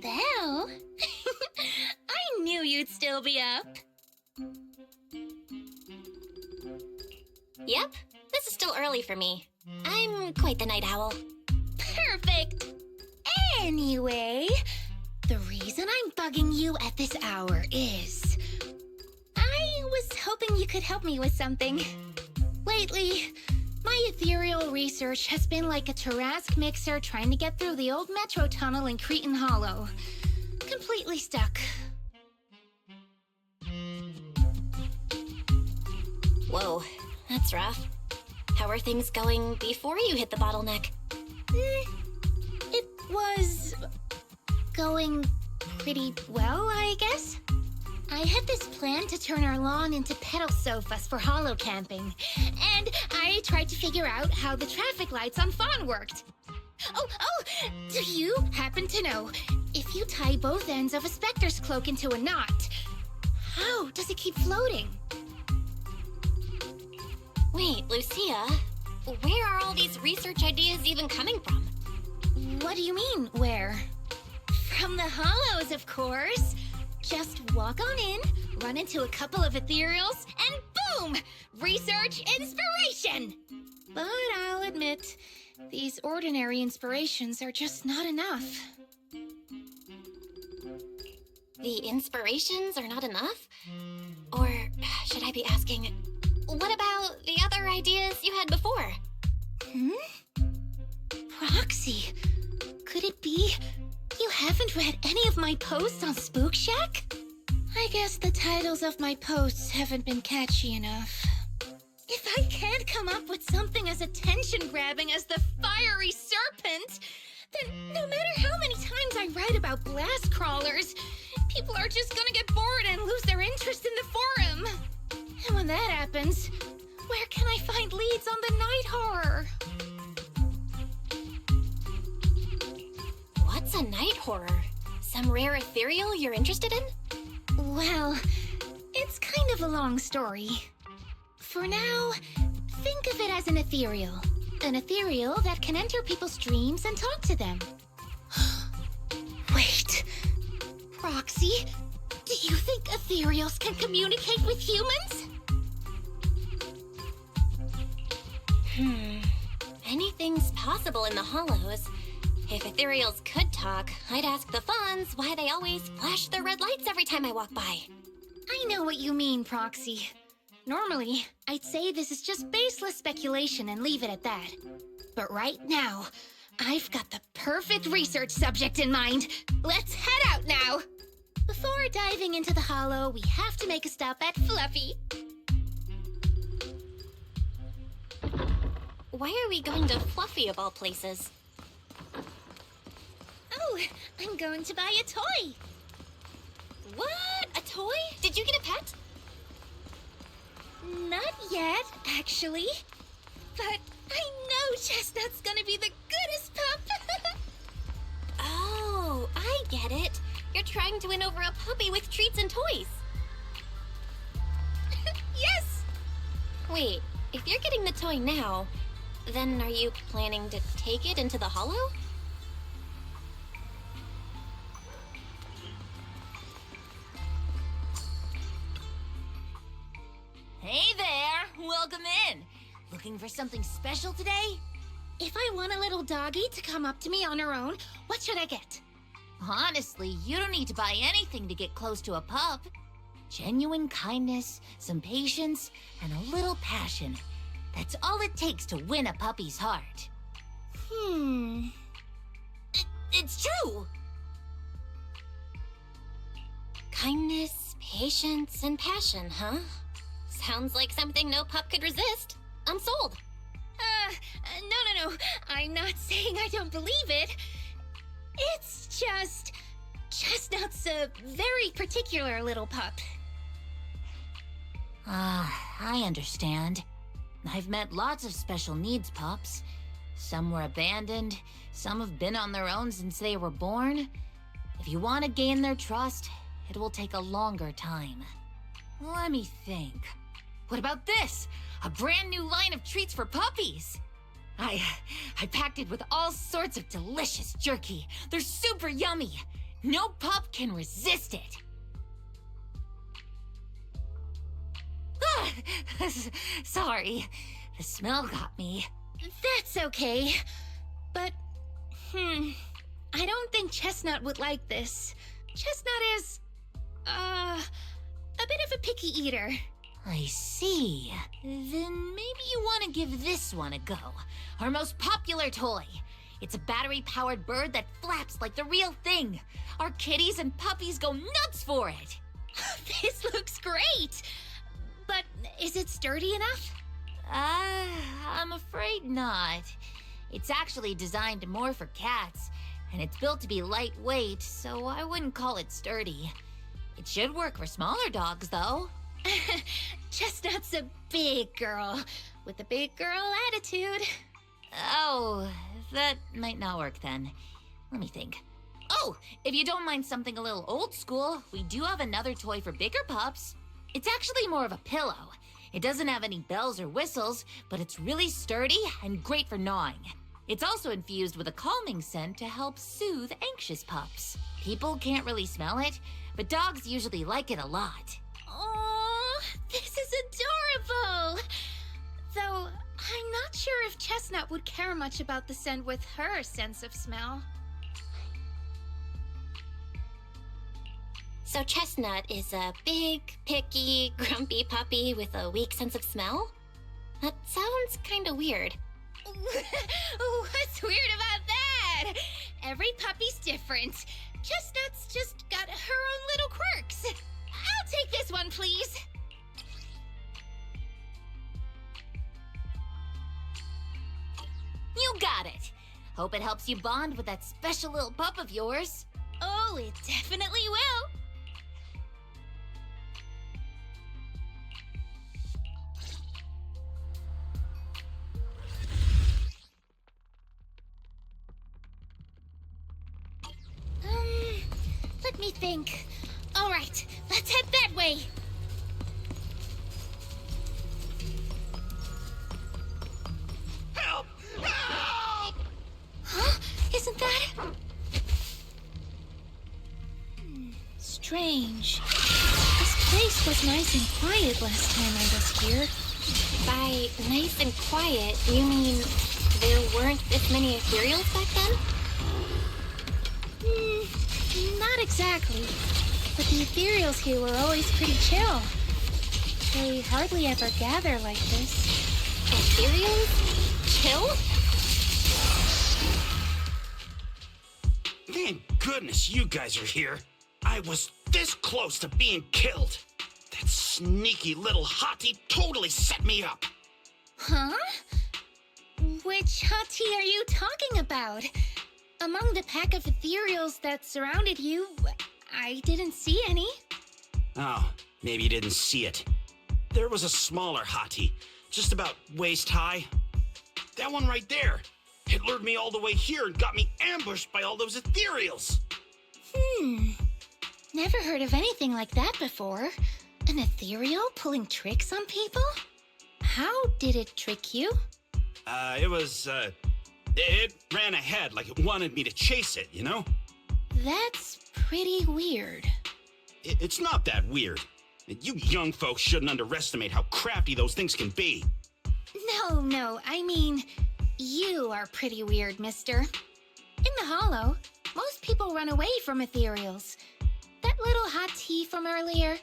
Belle? I knew you'd still be up. Yep, this is still early for me. I'm quite the night owl. Perfect! Anyway, the reason I'm bugging you at this hour is... I was hoping you could help me with something. Lately, my ethereal research has been like a Tarrasque mixer trying to get through the old metro tunnel in Cretan Hollow. Completely stuck. Whoa, that's rough. How are things going before you hit the bottleneck? It was... going pretty well, I guess. I had this plan to turn our lawn into pedal sofas for hollow camping, and I tried to figure out how the traffic lights on Fawn worked. Oh, do you happen to know, if you tie both ends of a Spectre's cloak into a knot, how does it keep floating? Wait, Lucia, where are all these research ideas even coming from? What do you mean, where? From the hollows, of course. Just walk on in, run into a couple of ethereals, and boom! Research inspiration! But I'll admit, these ordinary inspirations are just not enough. The inspirations are not enough? Or should I be asking, what about the other ideas you had before? Proxy, could it be you haven't read any of my posts on Spook Shack? I guess the titles of my posts haven't been catchy enough. If I can't come up with something as attention-grabbing as the fiery serpent, then no matter how many times I write about blast crawlers, people are just gonna get bored and lose their interest in the forum. And when that happens, where can I find leads on the night horror? What's a night horror? Some rare ethereal you're interested in? Well, it's kind of a long story. For now, think of it as an ethereal. An ethereal that can enter people's dreams and talk to them. Wait, Proxy, do you think ethereals can communicate with humans? Anything's possible in the hollows. If ethereals could talk, I'd ask the Fawns why they always flash their red lights every time I walk by. I know what you mean, Proxy. Normally, I'd say this is just baseless speculation and leave it at that. But right now, I've got the perfect research subject in mind. Let's head out now! Before diving into the hollow, we have to make a stop at Fluffy. Why are we going to Fluffy of all places? Oh, I'm going to buy a toy. What? A toy? Did you get a pet? Not yet, actually. But I know Chestnut's gonna be the goodest pup. Oh, I get it. You're trying to win over a puppy with treats and toys. Yes! Wait, if you're getting the toy now, then are you planning to take it into the hollow? Hey there! Welcome in! Looking for something special today? If I want a little doggy to come up to me on her own, what should I get? Honestly, you don't need to buy anything to get close to a pup. Genuine kindness, some patience, and a little passion. That's all it takes to win a puppy's heart. It's true! Kindness, patience, and passion, huh? Sounds like something no pup could resist. I'm sold. No. I'm not saying I don't believe it. It's just... Chestnut's a very particular little pup. I understand. I've met lots of special needs pups. Some were abandoned, some have been on their own since they were born. If you want to gain their trust, it will take a longer time. Let me think. What about this? A brand new line of treats for puppies! I packed it with all sorts of delicious jerky. They're super yummy. No pup can resist it. Sorry, the smell got me. That's okay. But, I don't think Chestnut would like this. Chestnut is, a bit of a picky eater. I see. Then maybe you want to give this one a go. Our most popular toy. It's a battery-powered bird that flaps like the real thing. Our kitties and puppies go nuts for it. This looks great! But is it sturdy enough? I'm afraid not. It's actually designed more for cats, and it's built to be lightweight, so I wouldn't call it sturdy. It should work for smaller dogs, though. Chestnut's a big girl, with a big girl attitude. Oh, that might not work then. Let me think. Oh, if you don't mind something a little old school, we do have another toy for bigger pups. It's actually more of a pillow. It doesn't have any bells or whistles, but it's really sturdy and great for gnawing. It's also infused with a calming scent to help soothe anxious pups. People can't really smell it, but dogs usually like it a lot. Oh, this is adorable! Though, I'm not sure if Chestnut would care much about the scent with her sense of smell. So Chestnut is a big, picky, grumpy puppy with a weak sense of smell? That sounds kinda weird. What's weird about that? Every puppy's different. Chestnut's just got her own little quirks. I'll take this one, please. You got it. Hope it helps you bond with that special little pup of yours. Oh, it definitely will. Let me think. All right, let's head that way. Help! Help! Huh? Isn't that... Strange. This place was nice and quiet last time I was here. By nice and quiet, you mean there weren't this many ethereals back then? Not exactly. But the ethereals here were always pretty chill. They hardly ever gather like this. Ethereals? Chill? Thank goodness you guys are here. I was this close to being killed. That sneaky little hottie totally set me up. Huh? Which hottie are you talking about? Among the pack of ethereals that surrounded you, I didn't see any. Oh, maybe you didn't see it. There was a smaller hottie, just about waist high. That one right there. It lured me all the way here and got me ambushed by all those ethereals. Never heard of anything like that before. An ethereal pulling tricks on people? How did it trick you? It ran ahead like it wanted me to chase it, you know? That's pretty weird. It's not that weird. You young folks shouldn't underestimate how crafty those things can be. No, I mean, you are pretty weird, mister. In the Hollow, most people run away from ethereals. That little hot tea from earlier,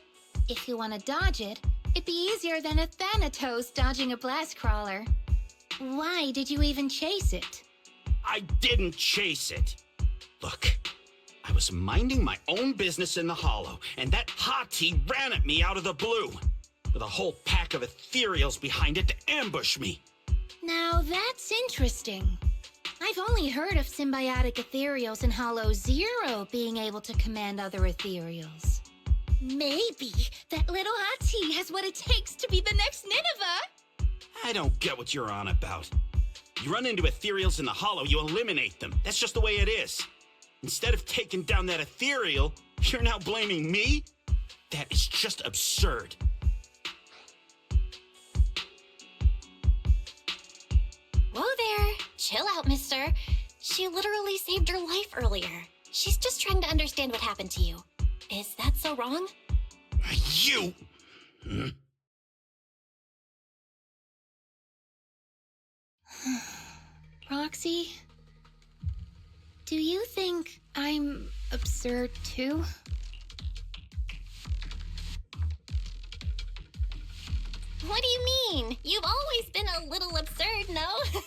if you want to dodge it, it'd be easier than a Thanatos dodging a blast crawler. Why did you even chase it? I didn't chase it. Look, I was minding my own business in the Hollow, and that hottie ran at me out of the blue, with a whole pack of ethereals behind it to ambush me. Now that's interesting. I've only heard of symbiotic ethereals in Hollow Zero being able to command other ethereals. Maybe that little hottie has what it takes to be the next Nineveh. I don't get what you're on about. You run into ethereals in the Hollow, you eliminate them. That's just the way it is. Instead of taking down that ethereal, you're now blaming me? That is just absurd. Whoa there. chill out, mister. She literally saved your life earlier. She's just trying to understand what happened to you. Is that so wrong? You! Roxy, do you think I'm absurd too? What do you mean? You've always been a little absurd, no?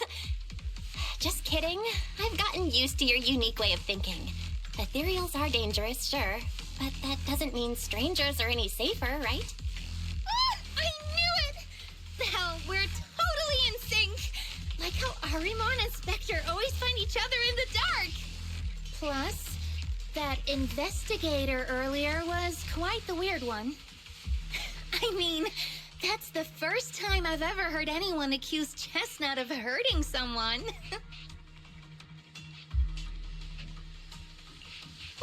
Just kidding. I've gotten used to your unique way of thinking. Ethereals are dangerous, sure, but that doesn't mean strangers are any safer, right? Ah, I knew it! Belle, we're totally in sync! Like how Arimon and Spectre always find each other in the dark! Plus, that investigator earlier was quite the weird one. I mean, that's the first time I've ever heard anyone accuse Chestnut of hurting someone.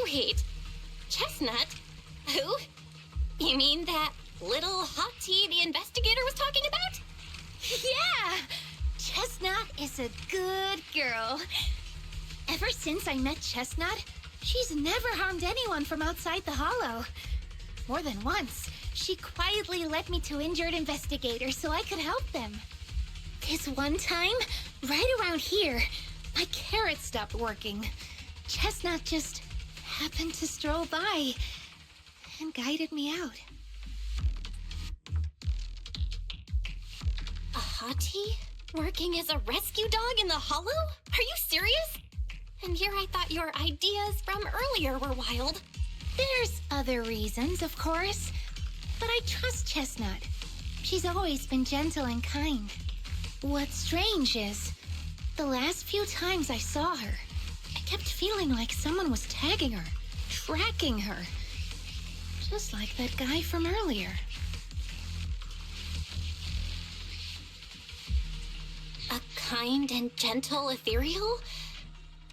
Wait, Chestnut? Who? You mean that little hottie the investigator was talking about? Yeah! Chestnut is a good girl. Ever since I met Chestnut, she's never harmed anyone from outside the Hollow. More than once, she quietly led me to injured investigators so I could help them. This one time, right around here, my carrot stopped working. Chestnut just happened to stroll by and guided me out. A hottie? Working as a rescue dog in the Hollow? Are you serious? And here I thought your ideas from earlier were wild. There's other reasons, of course, but I trust Chestnut. She's always been gentle and kind. What's strange is, the last few times I saw her, I kept feeling like someone was tagging her, tracking her. Just like that guy from earlier. A kind and gentle ethereal?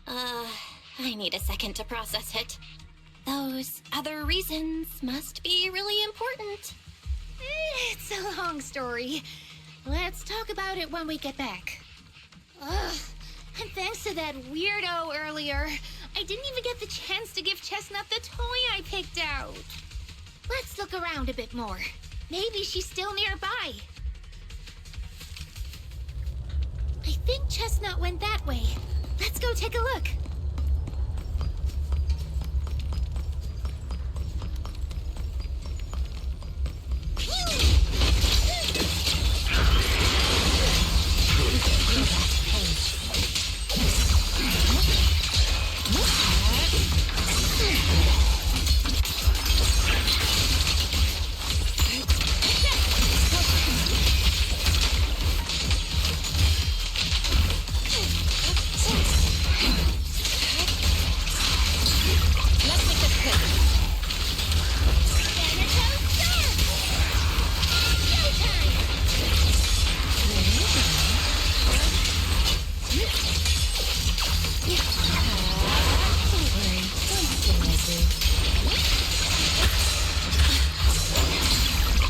I need a second to process it. Those other reasons must be really important. It's a long story. Let's talk about it when we get back. Ugh, and thanks to that weirdo earlier, I didn't even get the chance to give Chestnut the toy I picked out. Let's look around a bit more. Maybe she's still nearby. I think Chestnut went that way. Let's go take a look.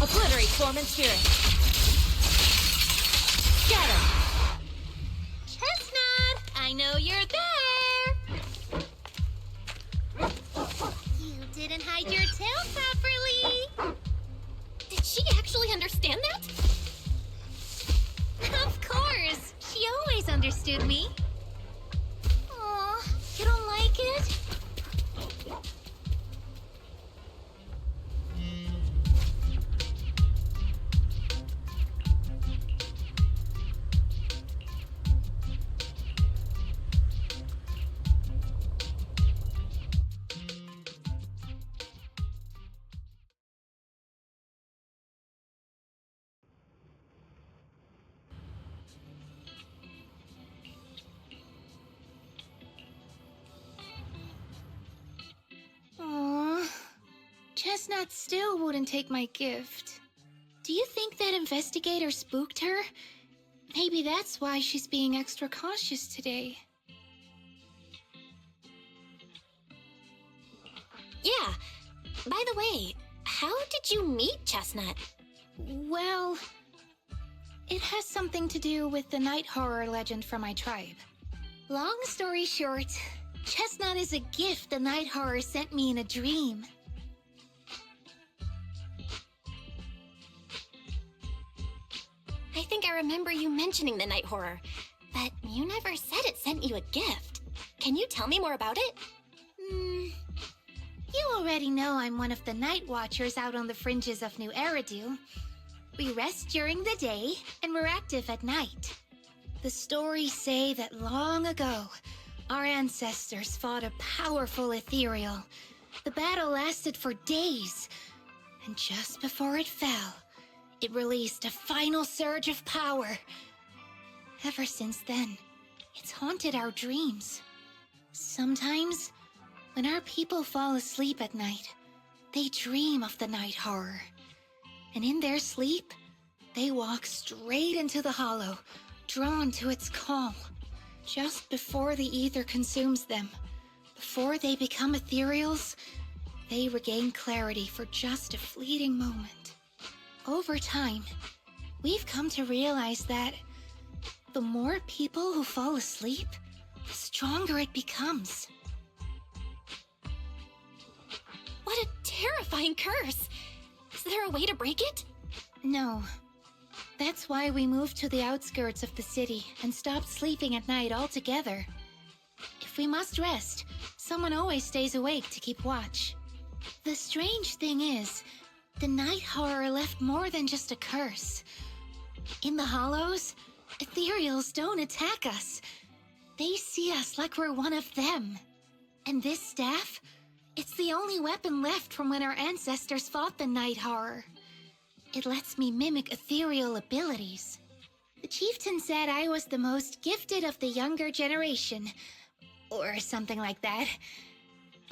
Obliterate form and spirit. Get him! Chestnut, I know you're there. You didn't hide your tail properly. Did she actually understand that? Of course, she always understood me. Aw, you don't like it? Chestnut still wouldn't take my gift. Do you think that investigator spooked her? Maybe that's why she's being extra cautious today. Yeah. By the way, how did you meet Chestnut? Well, it has something to do with the night horror legend from my tribe. Long story short, Chestnut is a gift the night horror sent me in a dream. I think I remember you mentioning the night horror, but you never said it sent you a gift. Can you tell me more about it? You already know I'm one of the night watchers out on the fringes of New Eridu. We rest during the day, and we're active at night. The stories say that long ago, our ancestors fought a powerful ethereal. The battle lasted for days, and just before it fell, it released a final surge of power. Ever since then, it's haunted our dreams. Sometimes, when our people fall asleep at night, they dream of the night horror. And in their sleep, they walk straight into the hollow, drawn to its call. Just before the ether consumes them, before they become ethereals, they regain clarity for just a fleeting moment. Over time, we've come to realize that the more people who fall asleep, the stronger it becomes. What a terrifying curse! Is there a way to break it? No. That's why we moved to the outskirts of the city and stopped sleeping at night altogether. If we must rest, someone always stays awake to keep watch. The strange thing is, the night horror left more than just a curse. In the hollows, ethereals don't attack us. They see us like we're one of them. And this staff, it's the only weapon left from when our ancestors fought the night horror. It lets me mimic ethereal abilities. The chieftain said I was the most gifted of the younger generation, or something like that.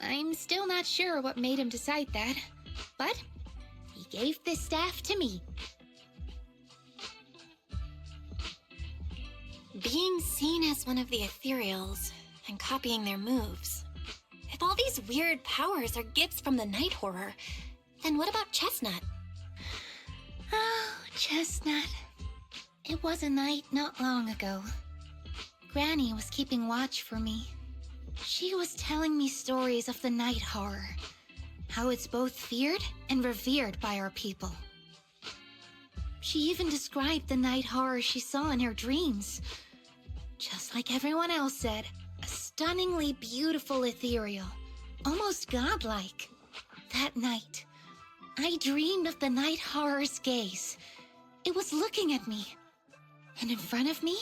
I'm still not sure what made him decide that, but he gave this staff to me. Being seen as one of the ethereals and copying their moves. If all these weird powers are gifts from the night horror, then what about Chestnut? Oh, Chestnut. It was a night not long ago. Granny was keeping watch for me. She was telling me stories of the night horror, how it's both feared and revered by our people. She even described the night horror she saw in her dreams. Just like everyone else said, a stunningly beautiful ethereal, almost godlike. That night, I dreamed of the night horror's gaze. It was looking at me. And in front of me,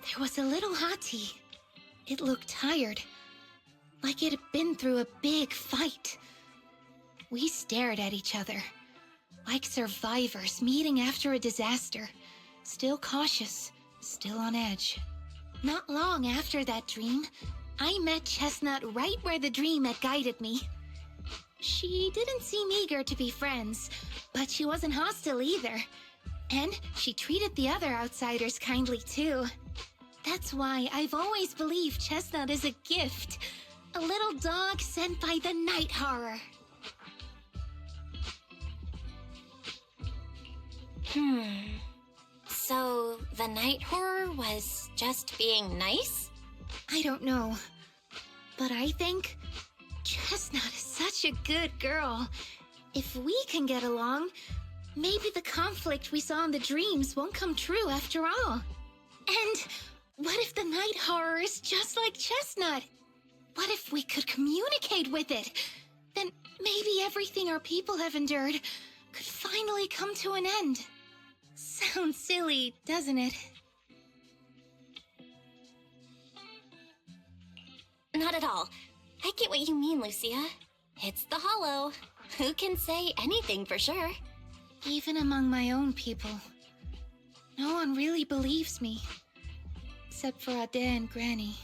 there was a little hottie. It looked tired, like it had been through a big fight. We stared at each other, like survivors meeting after a disaster, still cautious, still on edge. Not long after that dream, I met Chestnut right where the dream had guided me. She didn't seem eager to be friends, but she wasn't hostile either. And she treated the other outsiders kindly too. That's why I've always believed Chestnut is a gift. A little dog sent by the night horror. So the night horror was just being nice? I don't know. But I think Chestnut is such a good girl. If we can get along, maybe the conflict we saw in the dreams won't come true after all. And what if the night horror is just like Chestnut? What if we could communicate with it? Then maybe everything our people have endured could finally come to an end. Sounds silly, doesn't it? Not at all. I get what you mean, Lucia. It's the Hollow. Who can say anything for sure? Even among my own people, no one really believes me. Except for Ade and Granny.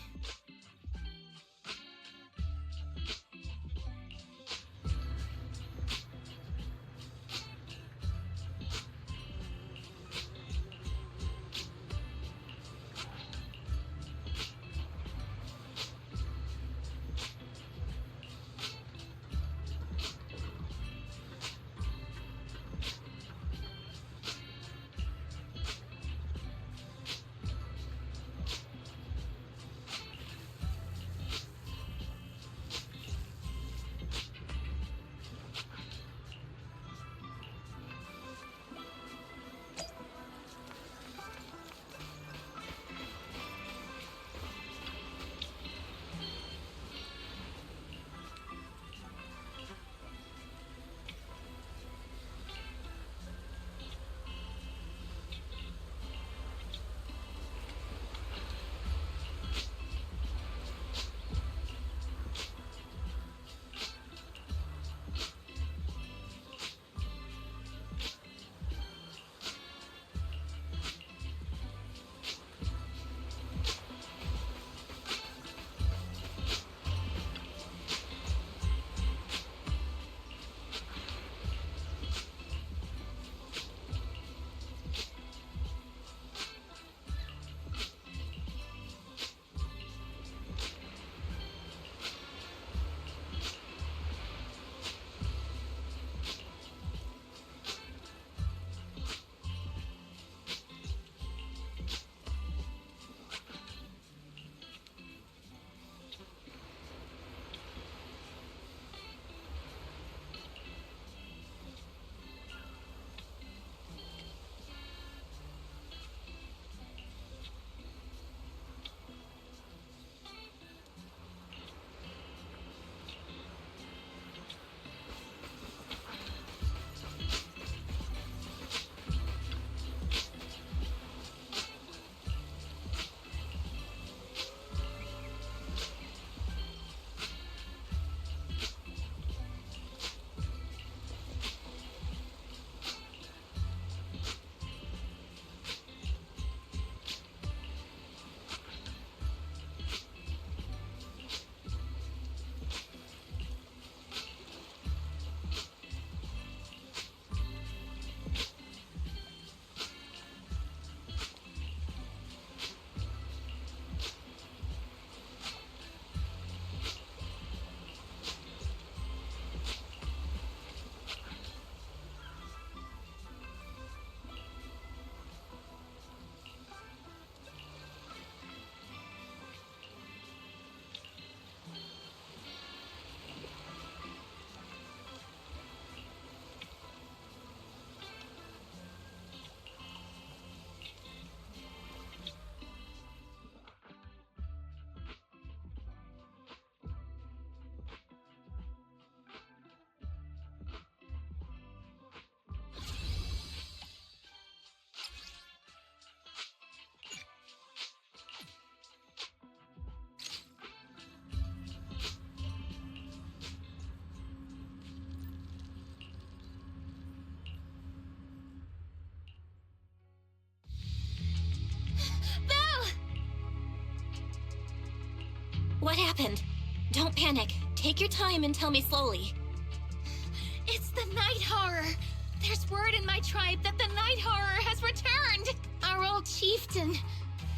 What happened? Don't panic. Take your time and tell me slowly. It's the Night Horror. There's word in my tribe that the Night Horror has returned. Our old chieftain.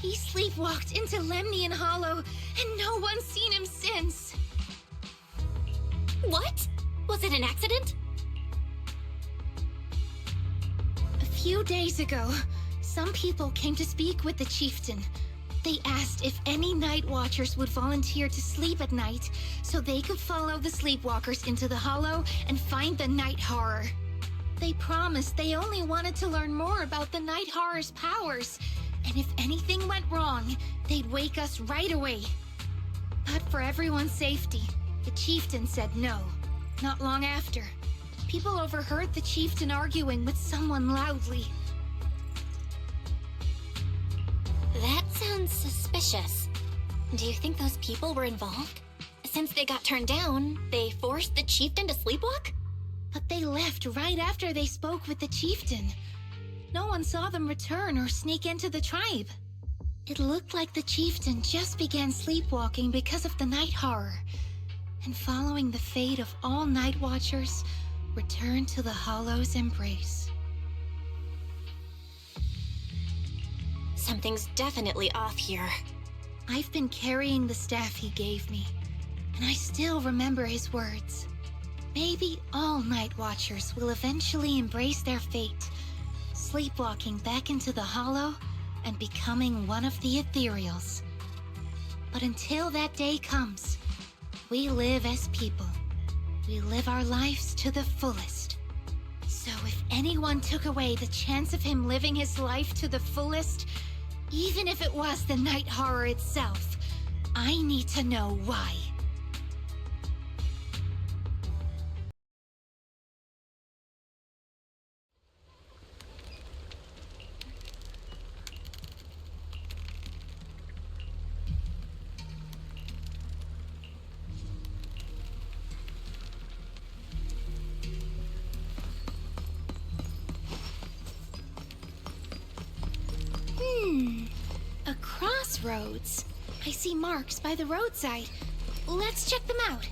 He sleepwalked into Lemnian Hollow, and no one's seen him since. What? Was it an accident? A few days ago, some people came to speak with the chieftain. They asked if any night watchers would volunteer to sleep at night so they could follow the sleepwalkers into the hollow and find the Night Horror. They promised they only wanted to learn more about the Night Horror's powers, and if anything went wrong, they'd wake us right away. But for everyone's safety, the chieftain said no. Not long after, people overheard the chieftain arguing with someone loudly. That sounds suspicious. Do you think those people were involved? Since they got turned down, they forced the chieftain to sleepwalk? But they left right after they spoke with the chieftain. No one saw them return or sneak into the tribe. It looked like the chieftain just began sleepwalking because of the Night Horror, and following the fate of all night watchers, returned to the Hollow's embrace. Something's definitely off here. I've been carrying the staff he gave me, and I still remember his words. Maybe all night watchers will eventually embrace their fate, sleepwalking back into the Hollow and becoming one of the ethereals. But until that day comes, we live as people. We live our lives to the fullest. So if anyone took away the chance of him living his life to the fullest, even if it was the Night Horror itself, I need to know why. A crossroads. I see marks by the roadside. Let's check them out.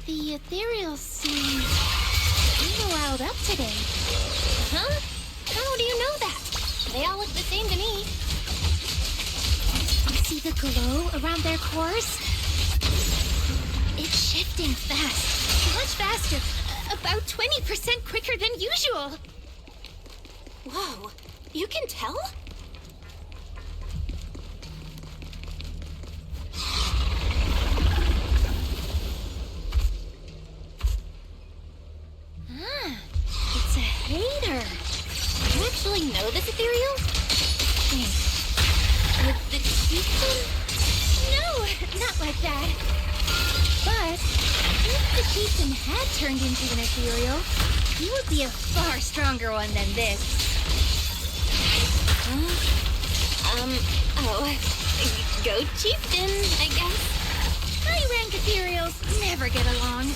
The ethereals seem kinda riled up today. Huh? How do you know that? They all look the same to me. You see the glow around their cores? It's shifting fast. Much faster. About 20% quicker than usual. Whoa, you can tell? It's a hater. You actually know this ethereal? With the chieftain? No, not like that. But if the chieftain had turned into an ethereal, he would be a far stronger one than this. Go chieftain, I guess. High-rank ethereals never get along.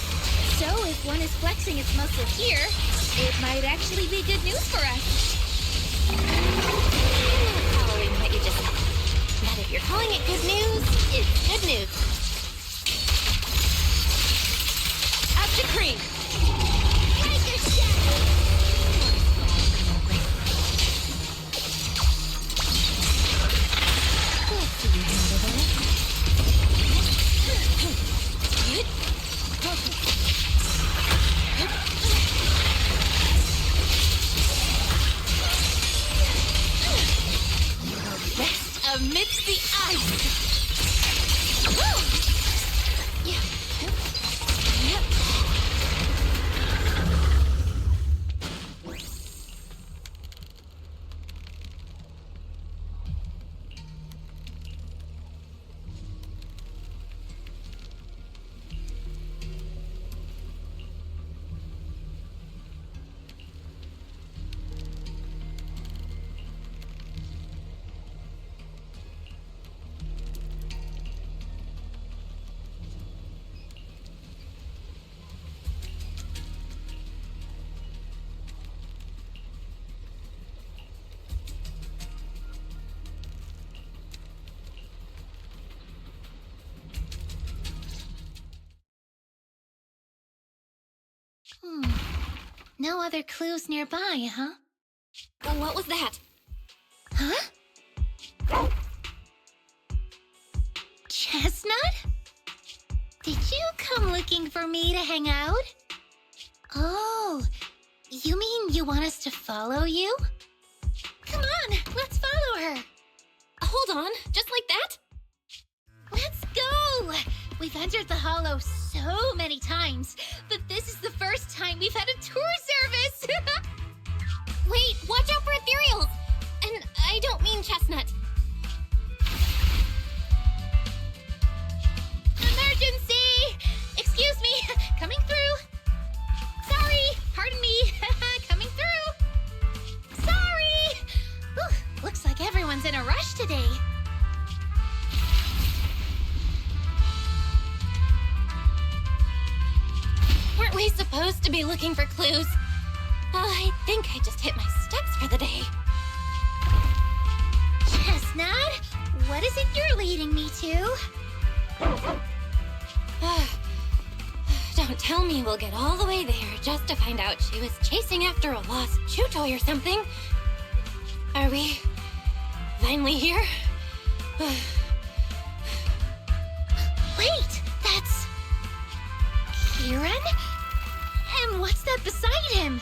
So if one is flexing its muscle here, it might actually be good news for us. I'm not following what you just said. But if you're calling it good news, it's good news. Up to cream. Break your shadow! Let's see you handle that. No other clues nearby, huh? What was that? Huh? Chestnut? Did you come looking for me to hang out? Oh, you mean you want us to follow you? Come on, let's follow her. Hold on, just like that? Let's go! We've entered the Hollow so many times, but this is the first time we've had a tour service! Wait, watch out for ethereals! And I don't mean chestnut. Emergency! Excuse me, coming through. Sorry, pardon me, coming through. Sorry! Whew, looks like everyone's in a rush today. Weren't we supposed to be looking for clues? I think I just hit my steps for the day. Chestnut, what is it you're leading me to? Don't tell me we'll get all the way there just to find out she was chasing after a lost chew toy or something. Are we finally here? Wait, that's... Kieran? And what's that beside him?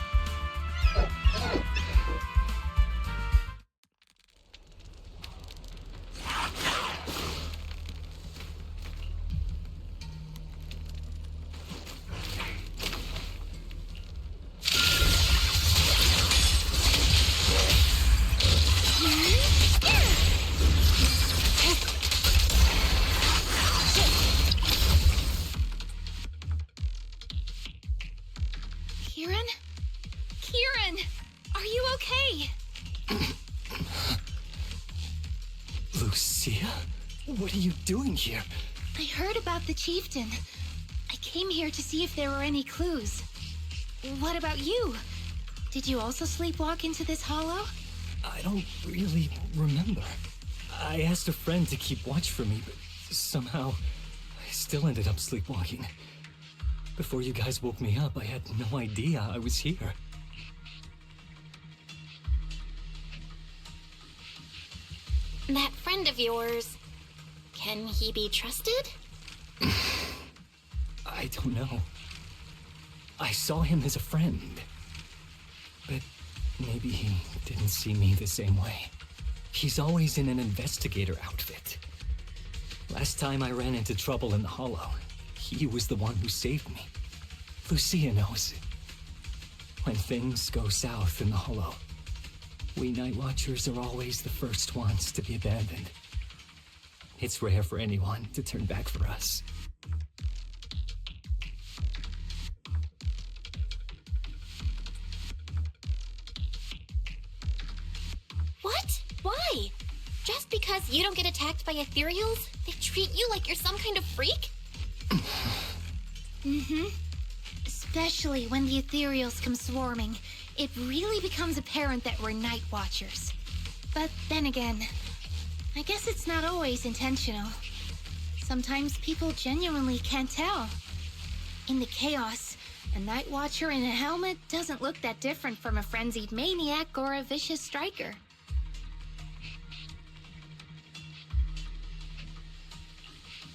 Kieran? Kieran! Are you okay? Lucia? What are you doing here? I heard about the chieftain. I came here to see if there were any clues. What about you? Did you also sleepwalk into this hollow? I don't really remember. I asked a friend to keep watch for me, but somehow I still ended up sleepwalking. Before you guys woke me up, I had no idea I was here. That friend of yours, can he be trusted? I don't know. I saw him as a friend. But maybe he didn't see me the same way. He's always in an investigator outfit. Last time I ran into trouble in the Hollow, he was the one who saved me. Lucia knows. When things go south in the Hollow, we Night Watchers are always the first ones to be abandoned. It's rare for anyone to turn back for us. What? Why? Just because you don't get attacked by ethereals, they treat you like you're some kind of freak? Especially when the ethereals come swarming, it really becomes apparent that we're Night Watchers. But then again, I guess it's not always intentional. Sometimes people genuinely can't tell. In the chaos, a Night Watcher in a helmet doesn't look that different from a frenzied maniac or a vicious striker.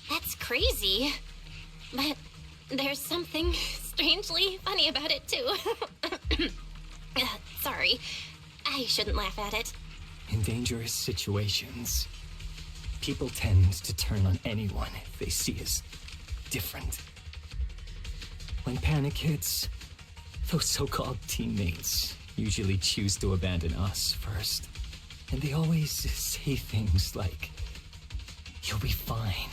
That's crazy. But there's something strangely funny about it, too. Sorry. I shouldn't laugh at it. In dangerous situations, people tend to turn on anyone they see as different. When panic hits, those so-called teammates usually choose to abandon us first. And they always say things like, "You'll be fine.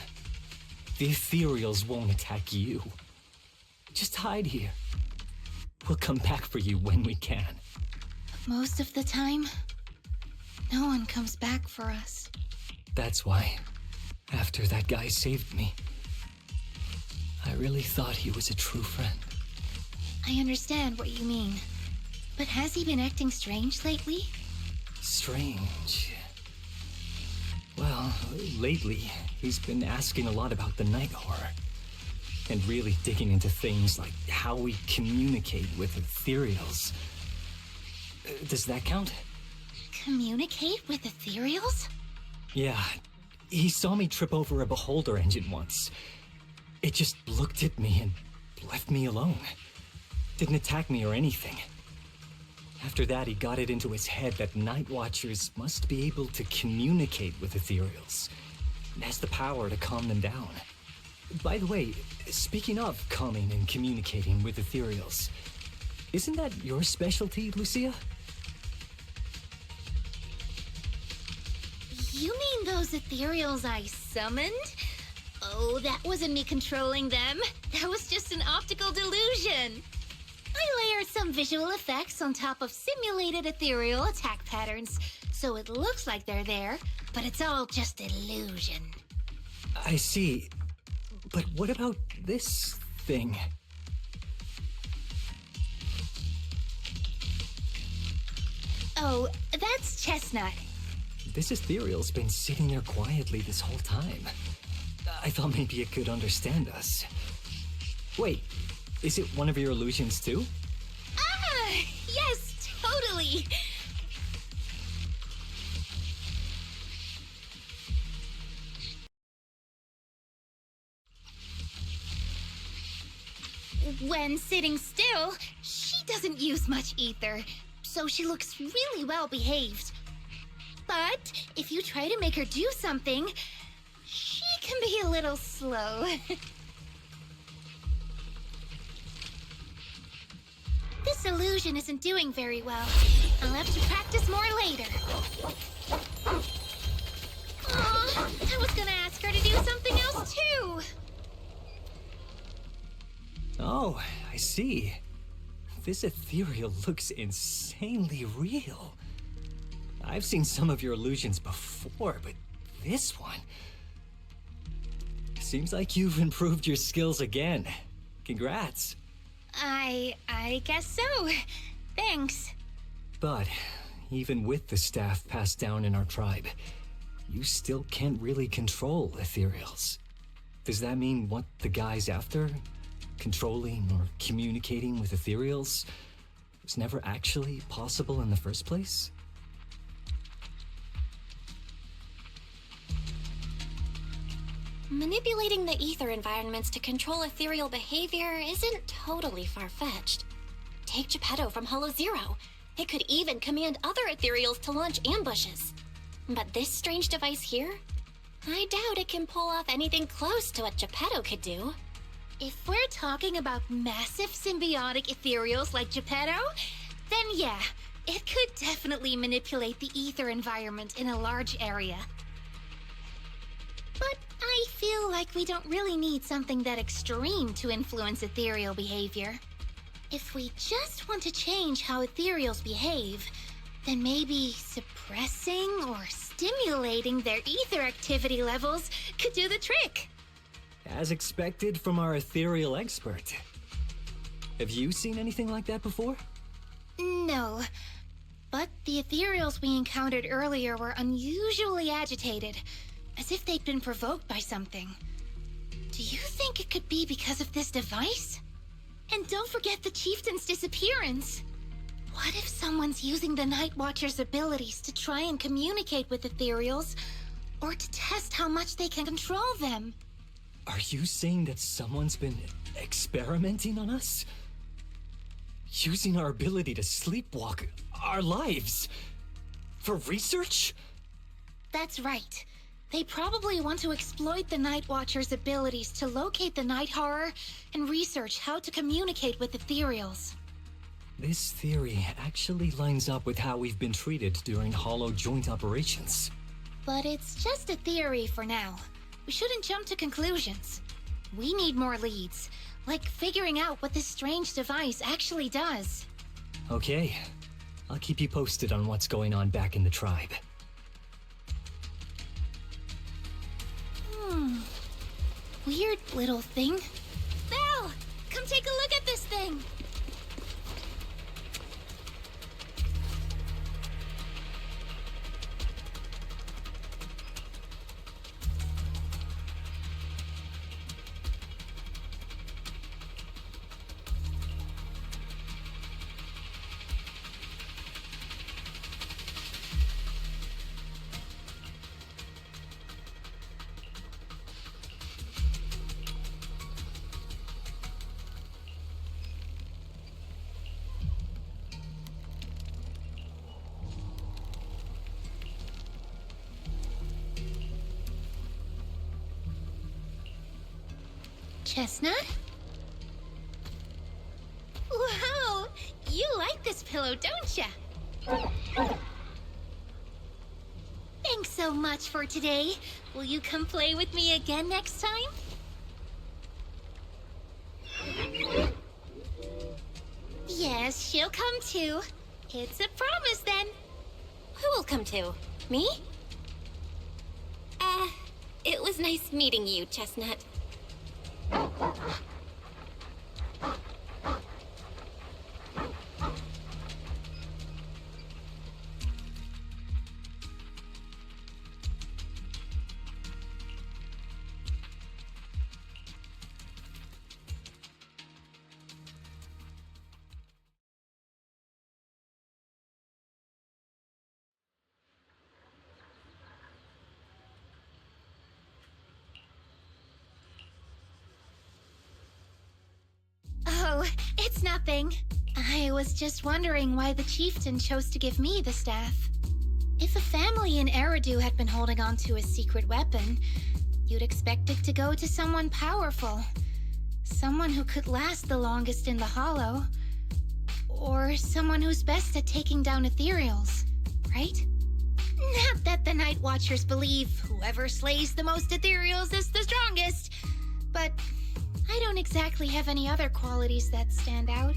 The ethereals won't attack you. Just hide here. We'll come back for you when we can." Most of the time, no one comes back for us. That's why, after that guy saved me, I really thought he was a true friend. I understand what you mean. But has he been acting strange lately? Strange. Well, lately, he's been asking a lot about the night horror. and really digging into things like how we communicate with ethereals. Does that count? Communicate with ethereals? Yeah, he saw me trip over a beholder engine once. It just looked at me and left me alone. Didn't attack me or anything. After that, he got it into his head that Night Watchers must be able to communicate with ethereals. It has the power to calm them down. By the way, speaking of calming and communicating with ethereals, isn't that your specialty, Lucia? You mean those ethereals I summoned? Oh, that wasn't me controlling them. That was just an optical delusion. I layered some visual effects on top of simulated ethereal attack patterns, so it looks like they're there, but it's all just illusion. I see. But what about this thing? Oh, that's Chestnut. This ethereal's been sitting there quietly this whole time. I thought maybe it could understand us. Wait, is it one of your illusions too? Ah, yes, totally. When sitting still, she doesn't use much ether, so she looks really well behaved. But if you try to make her do something, she can be a little slow. This illusion isn't doing very well. I'll have to practice more later. Aw, I was gonna ask her to do something else too. Oh, I see. This ethereal looks insanely real. I've seen some of your illusions before, but this one... Seems like you've improved your skills again. Congrats. I guess so. Thanks. But even with the staff passed down in our tribe, you still can't really control ethereals. Does that mean what the guy's after? Controlling or communicating with ethereals was never actually possible in the first place? Manipulating the ether environments to control ethereal behavior isn't totally far-fetched. Take Geppetto from Hollow Zero. It could even command other ethereals to launch ambushes. But this strange device here? I doubt it can pull off anything close to what Geppetto could do. If we're talking about massive symbiotic ethereals like Geppetto, then yeah, it could definitely manipulate the ether environment in a large area. But I feel like we don't really need something that extreme to influence ethereal behavior. If we just want to change how ethereals behave, then maybe suppressing or stimulating their ether activity levels could do the trick. As expected from our ethereal expert. Have you seen anything like that before? No, but the ethereals we encountered earlier were unusually agitated, as if they'd been provoked by something. Do you think it could be because of this device? And don't forget the chieftain's disappearance. What if someone's using the Night Watcher's abilities to try and communicate with ethereals, or to test how much they can control them? Are you saying that someone's been experimenting on us? Using our ability to sleepwalk our lives? For research? That's right. They probably want to exploit the Night Watcher's abilities to locate the night horror and research how to communicate with ethereals. This theory actually lines up with how we've been treated during Hollow joint operations. But it's just a theory for now. We shouldn't jump to conclusions. We need more leads, like figuring out what this strange device actually does. Okay, I'll keep you posted on what's going on back in the tribe. Weird little thing. Belle, come take a look at this thing. Chestnut? Wow! You like this pillow, don't ya? Thanks so much for today. Will you come play with me again next time? Yes, she'll come too. It's a promise then. Who will come to? Me? It was nice meeting you, Chestnut. Oh, it's nothing. I was just wondering why the chieftain chose to give me the staff. If a family in Eridu had been holding on to a secret weapon, you'd expect it to go to someone powerful. Someone who could last the longest in the Hollow. Or someone who's best at taking down ethereals, right? Not that the Night Watchers believe whoever slays the most ethereals is the strongest, but I don't exactly have any other qualities that stand out.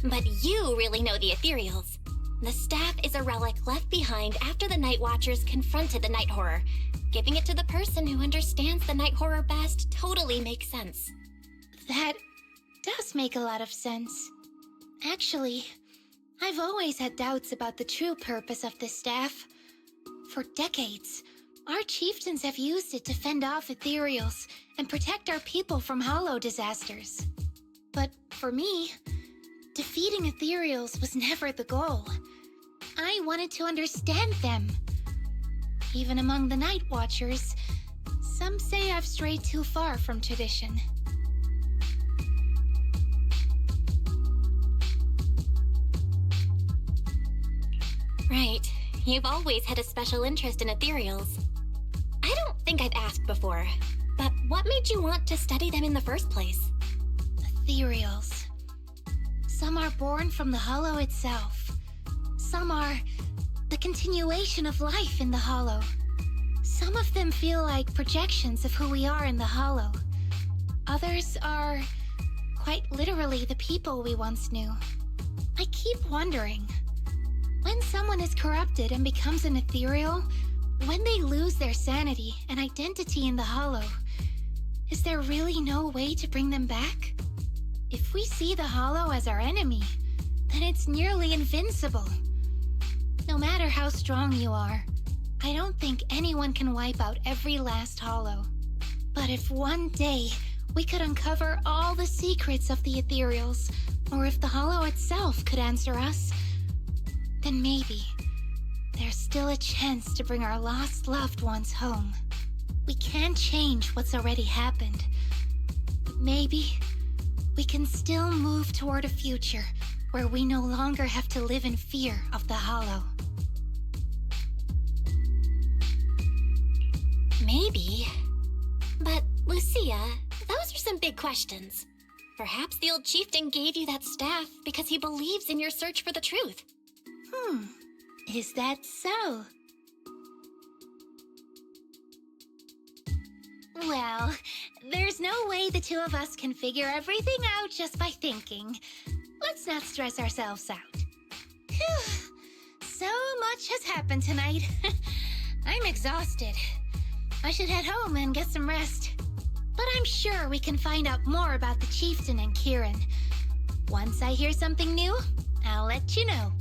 But you really know the ethereals. The staff is a relic left behind after the Night Watchers confronted the Night Horror. Giving it to the person who understands the Night Horror best totally makes sense. That does make a lot of sense. Actually, I've always had doubts about the true purpose of this staff. For decades, our chieftains have used it to fend off ethereals and protect our people from hollow disasters. But for me, defeating ethereals was never the goal. I wanted to understand them. Even among the Night Watchers, some say I've strayed too far from tradition. Right. You've always had a special interest in ethereals. I don't think I've asked before, but what made you want to study them in the first place? Ethereals. Some are born from the Hollow itself. Some are the continuation of life in the Hollow. Some of them feel like projections of who we are in the Hollow. Others are quite literally the people we once knew. I keep wondering, when someone is corrupted and becomes an ethereal, when they lose their sanity and identity in the Hollow, is there really no way to bring them back? If we see the Hollow as our enemy, then it's nearly invincible. No matter how strong you are, I don't think anyone can wipe out every last Hollow. But if one day we could uncover all the secrets of the ethereals, or if the Hollow itself could answer us, then maybe there's still a chance to bring our lost loved ones home. We can't change what's already happened, but maybe we can still move toward a future where we no longer have to live in fear of the Hollow. Maybe. But, Lucia, those are some big questions. Perhaps the old chieftain gave you that staff because he believes in your search for the truth. Is that so? Well, there's no way the two of us can figure everything out just by thinking. Let's not stress ourselves out. Phew. So much has happened tonight. I'm exhausted. I should head home and get some rest. But I'm sure we can find out more about the chieftain and Kieran. Once I hear something new, I'll let you know.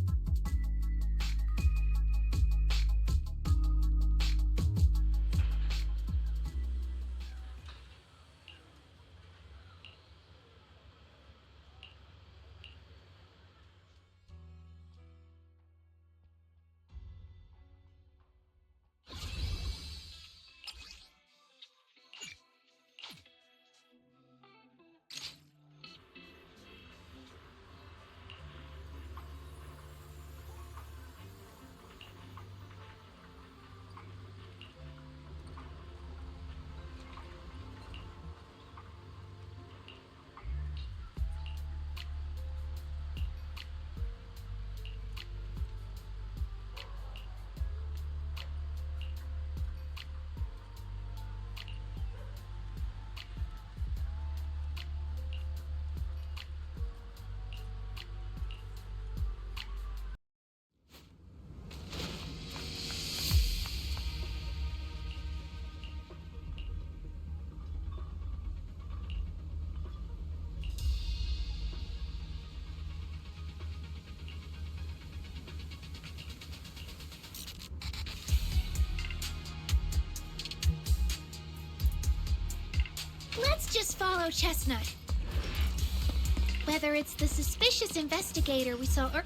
Let's just follow Chestnut. Whether it's the suspicious investigator we saw or...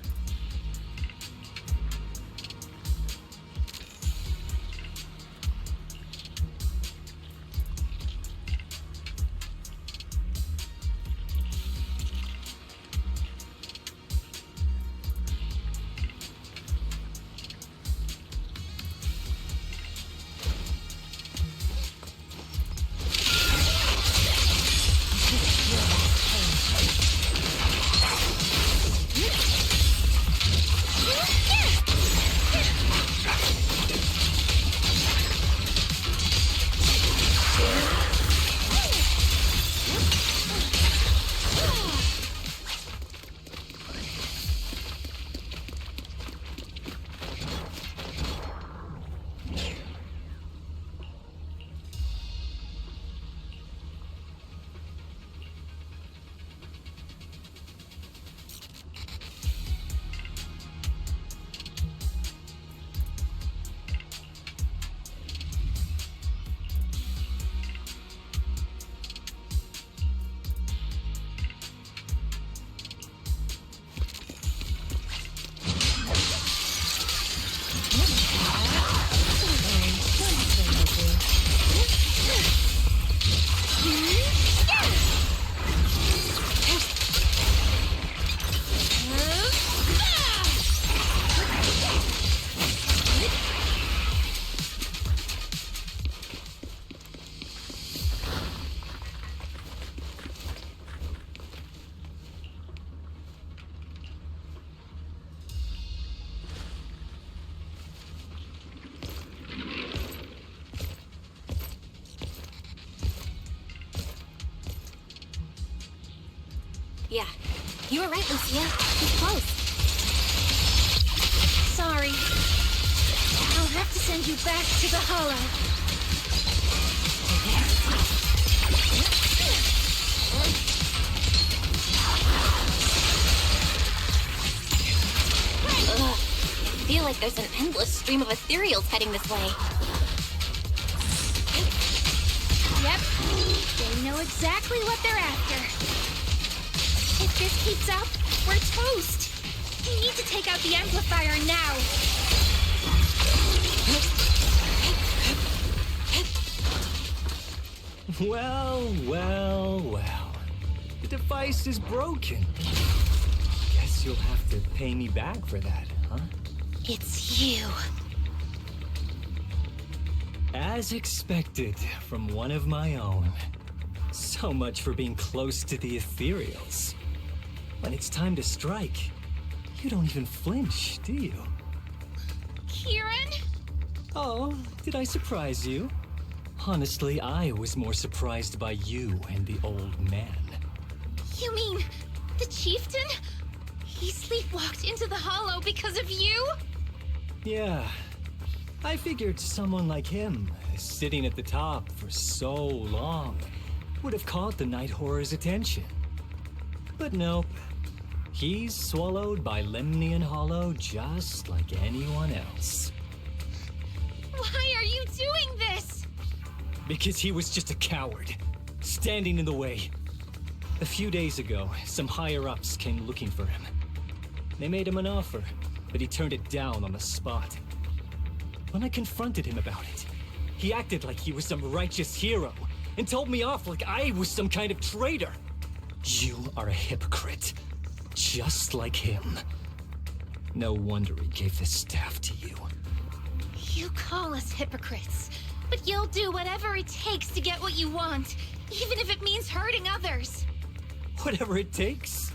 Yeah, you were right, Lucia. He's close. Sorry. I'll have to send you back to the Hollow. Ugh. I feel like there's an endless stream of ethereals heading this way. Yep. They know exactly what they're after. If this keeps up, we're toast. We need to take out the amplifier now. Well. The device is broken. Guess you'll have to pay me back for that, huh? It's you. As expected from one of my own. So much for being close to the ethereals. When it's time to strike, you don't even flinch, do you? Kieran? Oh, did I surprise you? Honestly, I was more surprised by you and the old man. You mean the chieftain? He sleepwalked into the Hollow because of you? Yeah. I figured someone like him, sitting at the top for so long, would have caught the Night Horror's attention. But nope. He's swallowed by Lemnian Hollow just like anyone else. Why are you doing this? Because he was just a coward, standing in the way. A few days ago, some higher-ups came looking for him. They made him an offer, but he turned it down on the spot. When I confronted him about it, he acted like he was some righteous hero and told me off like I was some kind of traitor. You are a hypocrite, just like him. No wonder he gave the staff to you. You call us hypocrites, but you'll do whatever it takes to get what you want, even if it means hurting others. Whatever it takes.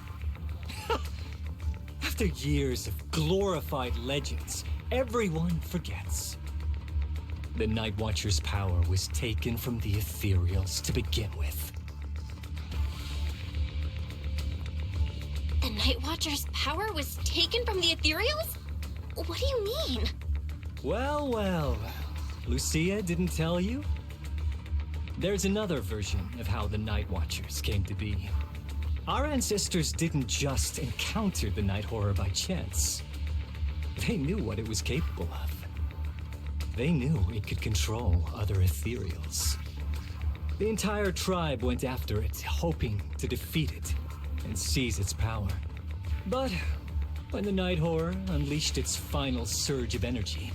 After years of glorified legends, everyone forgets. The Night Watcher's power was taken from the ethereals to begin with. The Night Watcher's power was taken from the ethereals? What do you mean? Well. Lucia didn't tell you? There's another version of how the Night Watchers came to be. Our ancestors didn't just encounter the Night Horror by chance. They knew what it was capable of. They knew it could control other ethereals. The entire tribe went after it, hoping to defeat it and seize its power. But when the Night Horror unleashed its final surge of energy,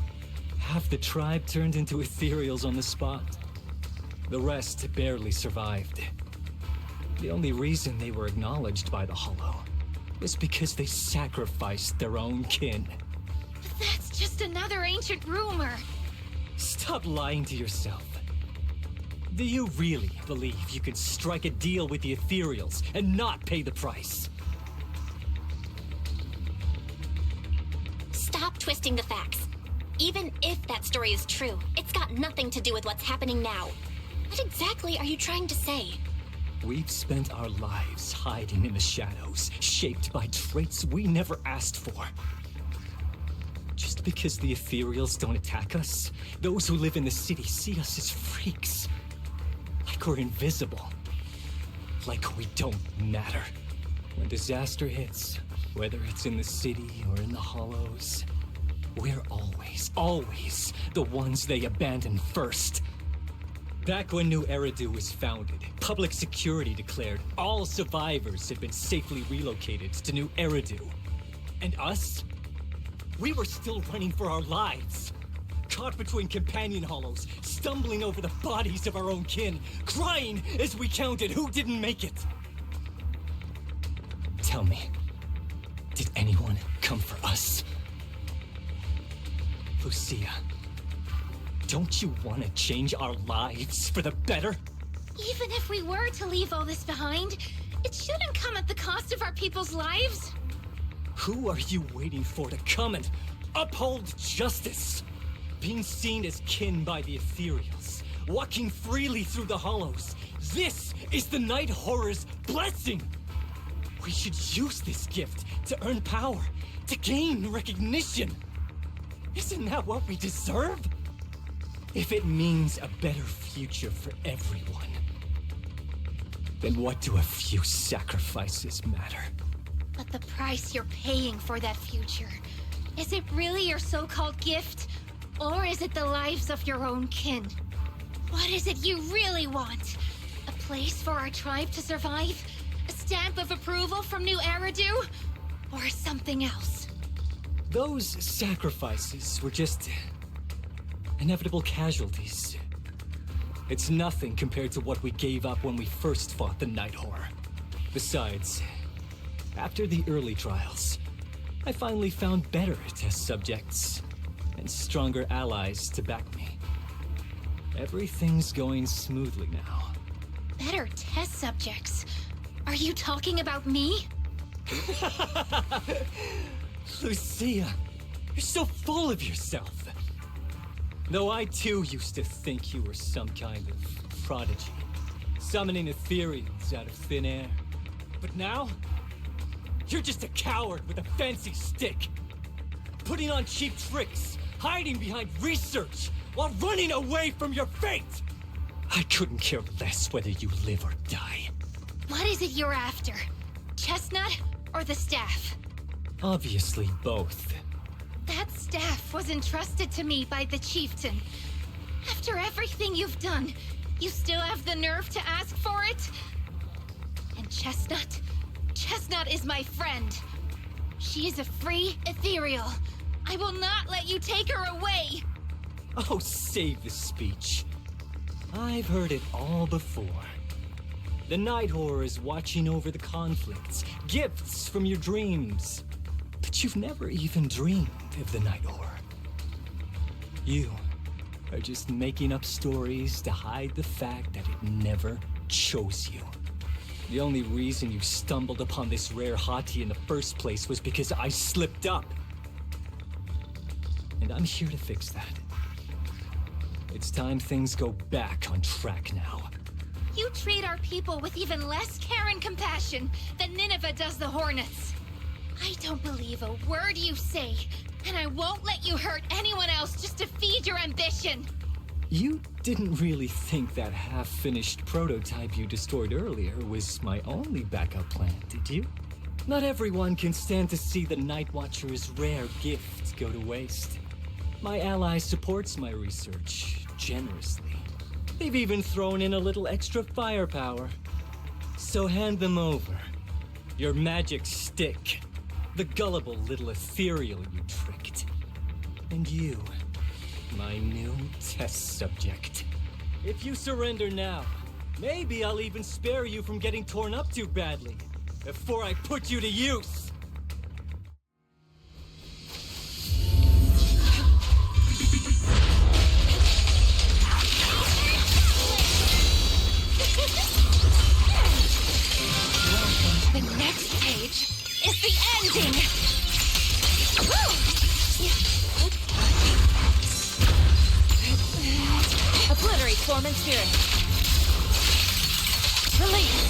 half the tribe turned into ethereals on the spot. The rest barely survived. The only reason they were acknowledged by the Hollow is because they sacrificed their own kin. That's just another ancient rumor. Stop lying to yourself. Do you really believe you could strike a deal with the ethereals and not pay the price? Stop twisting the facts. Even if that story is true, it's got nothing to do with what's happening now. What exactly are you trying to say? We've spent our lives hiding in the shadows, shaped by traits we never asked for. Just because the ethereals don't attack us, those who live in the city see us as freaks. Like we're invisible. Like we don't matter. When disaster hits, whether it's in the city or in the hollows, we're always the ones they abandon first. Back when New Eridu was founded, public security declared all survivors had been safely relocated to New Eridu. And us? We were still running for our lives. Caught between companion hollows, stumbling over the bodies of our own kin, crying as we counted who didn't make it. Tell me, did anyone come for us? Lucia, don't you want to change our lives for the better? Even if we were to leave all this behind, it shouldn't come at the cost of our people's lives. Who are you waiting for to come and uphold justice? Being seen as kin by the ethereals, walking freely through the hollows. This is the Night Horror's blessing! We should use this gift to earn power, to gain recognition. Isn't that what we deserve? If it means a better future for everyone, then what do a few sacrifices matter? But the price you're paying for that future, is it really your so-called gift? Or is it the lives of your own kin? What is it you really want? A place for our tribe to survive? A stamp of approval from New Eridu? Or something else? Those sacrifices were just inevitable casualties. It's nothing compared to what we gave up when we first fought the Night Horror. Besides, after the early trials, I finally found better test subjects and stronger allies to back me. Everything's going smoothly now. Better test subjects? Are you talking about me? Lucia, you're so full of yourself. Though I too used to think you were some kind of prodigy, summoning ethereals out of thin air. But now, you're just a coward with a fancy stick. Putting on cheap tricks, hiding behind research, while running away from your fate! I couldn't care less whether you live or die. What is it you're after? Chestnut or the staff? Obviously both. That staff was entrusted to me by the chieftain. After everything you've done, you still have the nerve to ask for it? And Chestnut? Chestnut is my friend. She is a free ethereal. I will not let you take her away! Oh, save the speech. I've heard it all before. The Night Horror is watching over the conflicts, gifts from your dreams. But you've never even dreamed of the Night Horror. You are just making up stories to hide the fact that it never chose you. The only reason you stumbled upon this rare hottie in the first place was because I slipped up. And I'm here to fix that. It's time things go back on track now. You treat our people with even less care and compassion than Nineveh does the Hornets. I don't believe a word you say, and I won't let you hurt anyone else just to feed your ambition. You didn't really think that half-finished prototype you destroyed earlier was my only backup plan, did you? Not everyone can stand to see the Night Watcher's rare gift go to waste. My ally supports my research generously. They've even thrown in a little extra firepower. So hand them over. Your magic stick. The gullible little ethereal you tricked. And you, my new test subject. If you surrender now, maybe I'll even spare you from getting torn up too badly before I put you to use. The next page is the ending! Obliterate form and spirit. Release.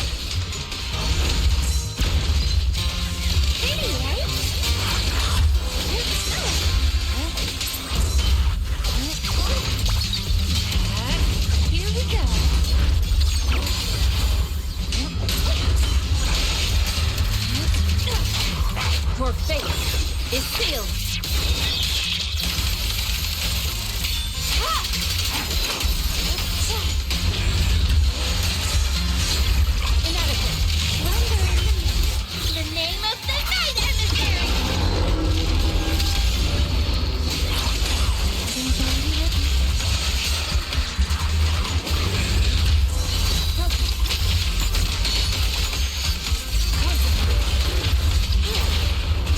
Pretty, right? Here we go. Your fate is sealed. Inadequate. Wonder the name of the night emissary.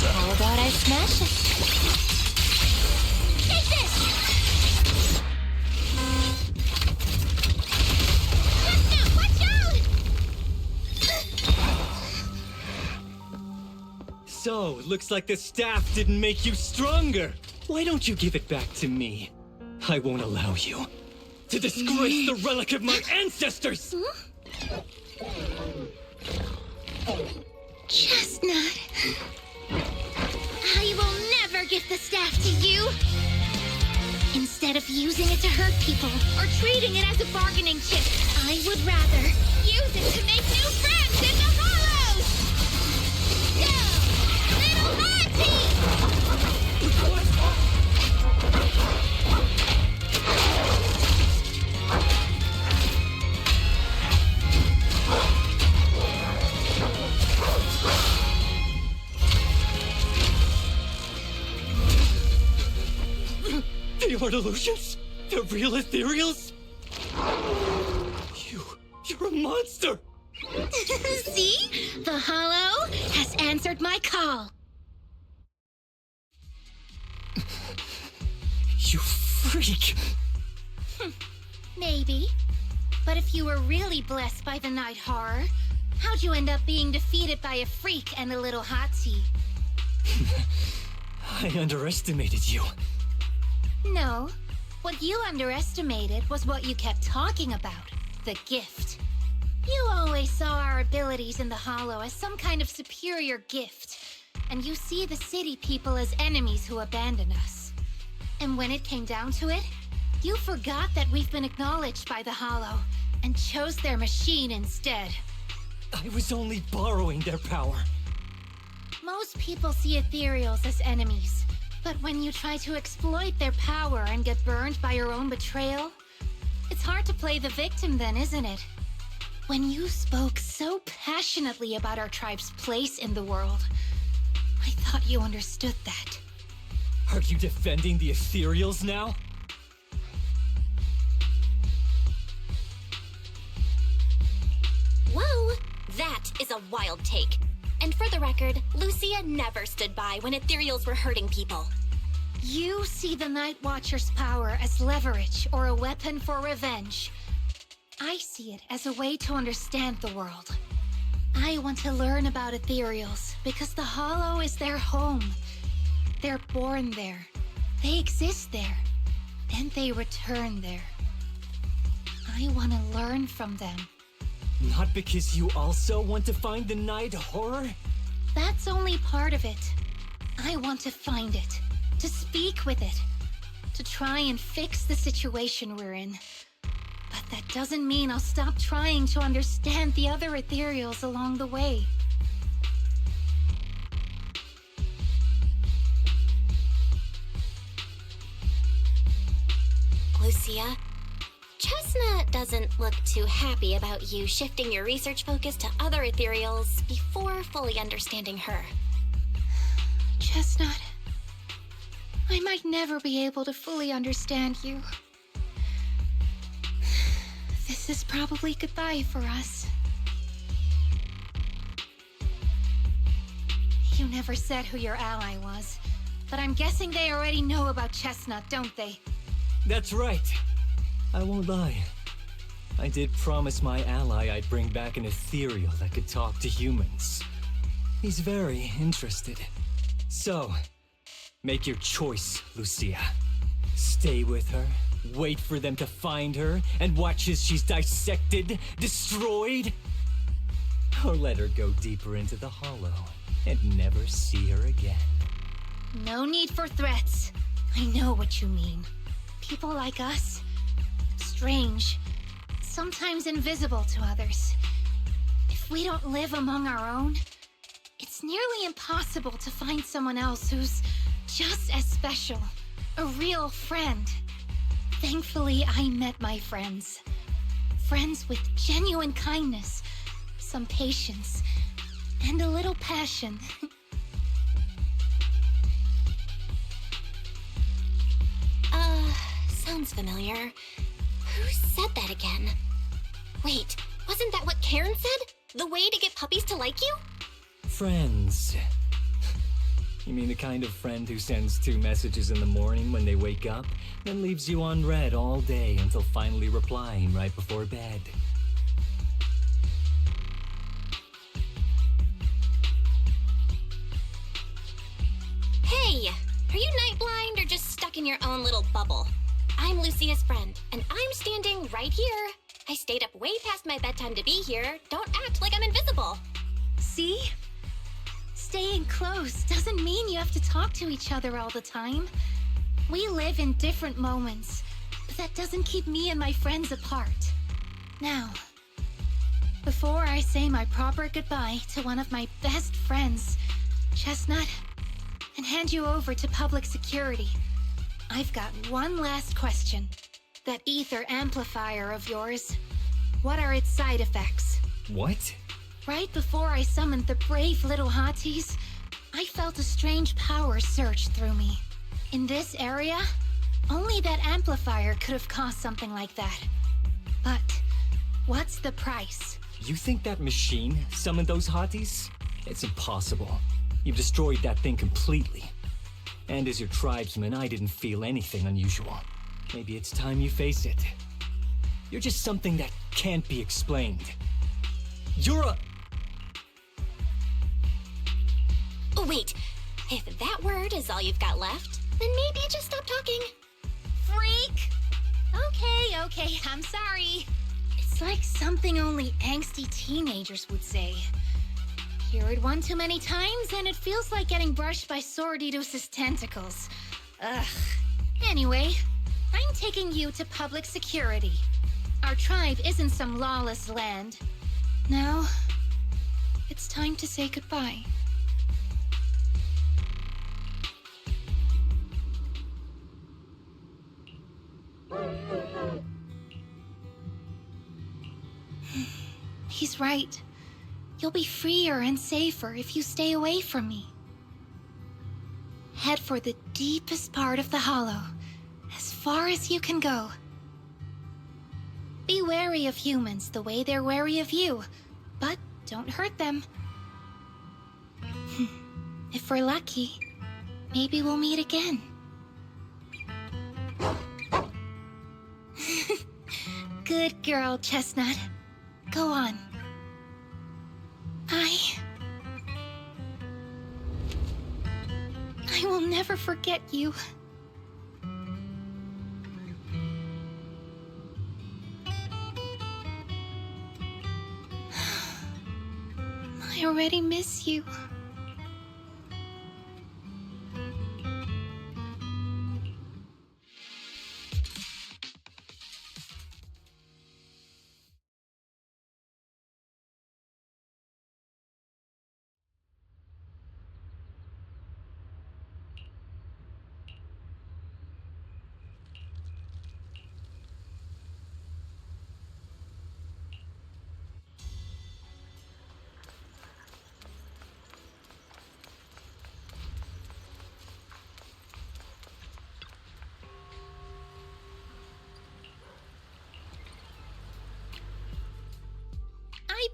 How about I smash it? Take this! Chestnut, watch out! So, looks like the staff didn't make you stronger. Why don't you give it back to me? I won't allow you to disgrace the relic of my ancestors! Chestnut. I will never give the staff to you! Instead of using it to hurt people or treating it as a bargaining chip, I would rather use it to make new friends in the hollows! Go! Little Monty! They are illusions? The real ethereals? You're a monster! See? The hollow has answered my call. You freak! Maybe. But if you were really blessed by the night horror, how'd you end up being defeated by a freak and a little hot tea? I underestimated you. No. What you underestimated was what you kept talking about. The gift. You always saw our abilities in the Hollow as some kind of superior gift. And you see the city people as enemies who abandon us. And when it came down to it, you forgot that we've been acknowledged by the Hollow and chose their machine instead. I was only borrowing their power. Most people see ethereals as enemies. But when you try to exploit their power and get burned by your own betrayal, it's hard to play the victim then, isn't it? When you spoke so passionately about our tribe's place in the world, I thought you understood that. Are you defending the ethereals now? Whoa! That is a wild take. And for the record, Lucia never stood by when ethereals were hurting people. You see the Night Watcher's power as leverage or a weapon for revenge. I see it as a way to understand the world. I want to learn about ethereals because the Hollow is their home. They're born there. They exist there. And they return there. I want to learn from them. Not because you also want to find the night horror? That's only part of it. I want to find it, to speak with it, to try and fix the situation we're in. But that doesn't mean I'll stop trying to understand the other ethereals along the way. Lucia, just Chestnut doesn't look too happy about you shifting your research focus to other ethereals before fully understanding her. Chestnut, I might never be able to fully understand you. This is probably goodbye for us. You never said who your ally was, but I'm guessing they already know about Chestnut, don't they? That's right. I won't lie. I did promise my ally I'd bring back an ethereal that could talk to humans. He's very interested. So, make your choice, Lucia. Stay with her, wait for them to find her, and watch as she's dissected, destroyed? Or let her go deeper into the hollow and never see her again. No need for threats. I know what you mean. People like us, strange, sometimes invisible to others. If we don't live among our own, it's nearly impossible to find someone else who's just as special, a real friend. Thankfully, I met my friends. Friends with genuine kindness, some patience, and a little passion. Sounds familiar. Who said that again? Wait, wasn't that what Kieran said? The way to get puppies to like you? Friends. You mean the kind of friend who sends 2 messages in the morning when they wake up, then leaves you unread all day until finally replying right before bed? Hey, are you night blind or just stuck in your own little bubble? I'm Lucia's friend, and I'm standing right here. I stayed up way past my bedtime to be here. Don't act like I'm invisible. See? Staying close doesn't mean you have to talk to each other all the time. We live in different moments, but that doesn't keep me and my friends apart. Now, before I say my proper goodbye to one of my best friends, Chestnut, and hand you over to public security, I've got one last question. That ether amplifier of yours, what are its side effects? What? Right before I summoned the brave little hotties, I felt a strange power surge through me. In this area, only that amplifier could have caused something like that. But what's the price? You think that machine summoned those hotties? It's impossible. You've destroyed that thing completely. And as your tribesman, I didn't feel anything unusual. Maybe it's time you face it. You're just something that can't be explained. You're a... Oh, wait. If that word is all you've got left, then maybe just stop talking. Freak! Okay, I'm sorry. It's like something only angsty teenagers would say. Hear it one too many times, and it feels like getting brushed by Swordidus's tentacles. Ugh. Anyway, I'm taking you to public security. Our tribe isn't some lawless land. Now, it's time to say goodbye. He's right. You'll be freer and safer if you stay away from me. Head for the deepest part of the hollow, as far as you can go. Be wary of humans the way they're wary of you, but don't hurt them. If we're lucky, maybe we'll meet again. Good girl, Chestnut. Go on. I will never forget you. I already miss you.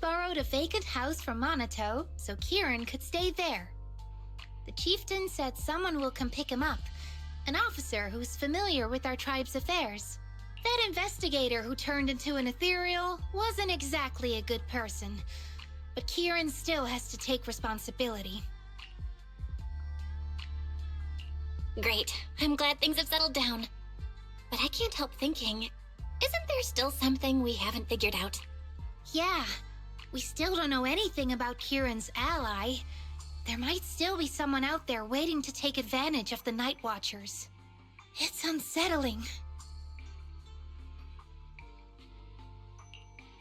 borrowed a vacant house from Manato so Kieran could stay there. The chieftain said someone will come pick him up, an officer who's familiar with our tribe's affairs. That investigator who turned into an ethereal wasn't exactly a good person, but Kieran still has to take responsibility. Great. I'm glad things have settled down. But I can't help thinking, isn't there still something we haven't figured out? Yeah, we still don't know anything about Kieran's ally. There might still be someone out there waiting to take advantage of the Night Watchers. It's unsettling.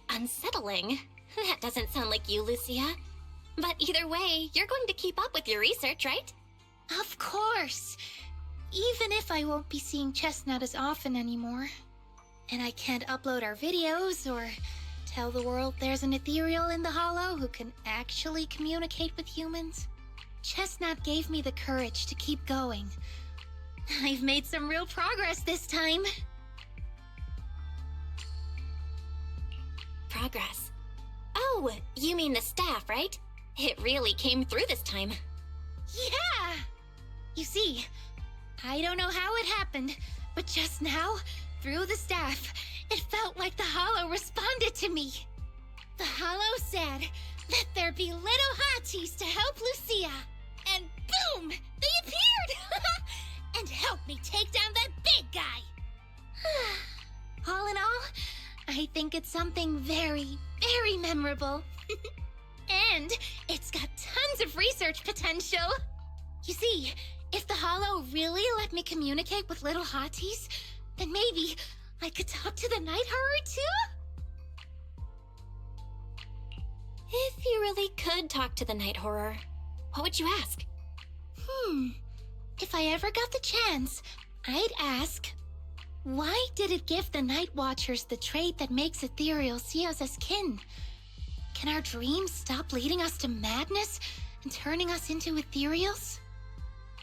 Unsettling? That doesn't sound like you, Lucia. But either way, you're going to keep up with your research, right? Of course! Even if I won't be seeing Chestnut as often anymore. And I can't upload our videos or tell the world there's an ethereal in the Hollow who can actually communicate with humans. Chestnut gave me the courage to keep going. I've made some real progress this time. Progress? Oh, you mean the staff, right? It really came through this time. Yeah! You see, I don't know how it happened, but just now, through the staff, it felt like the Hollow responded to me. The Hollow said that there be little hotties to help Lucia. And boom! They appeared! And helped me take down that big guy! All in all, I think it's something very, very memorable. And it's got tons of research potential. You see, if the Hollow really let me communicate with little hotties, then maybe I could talk to the Night Horror too? If you really could talk to the Night Horror, what would you ask? If I ever got the chance, I'd ask, why did it give the Night Watchers the trait that makes ethereal see us as kin? Can our dreams stop leading us to madness and turning us into ethereals?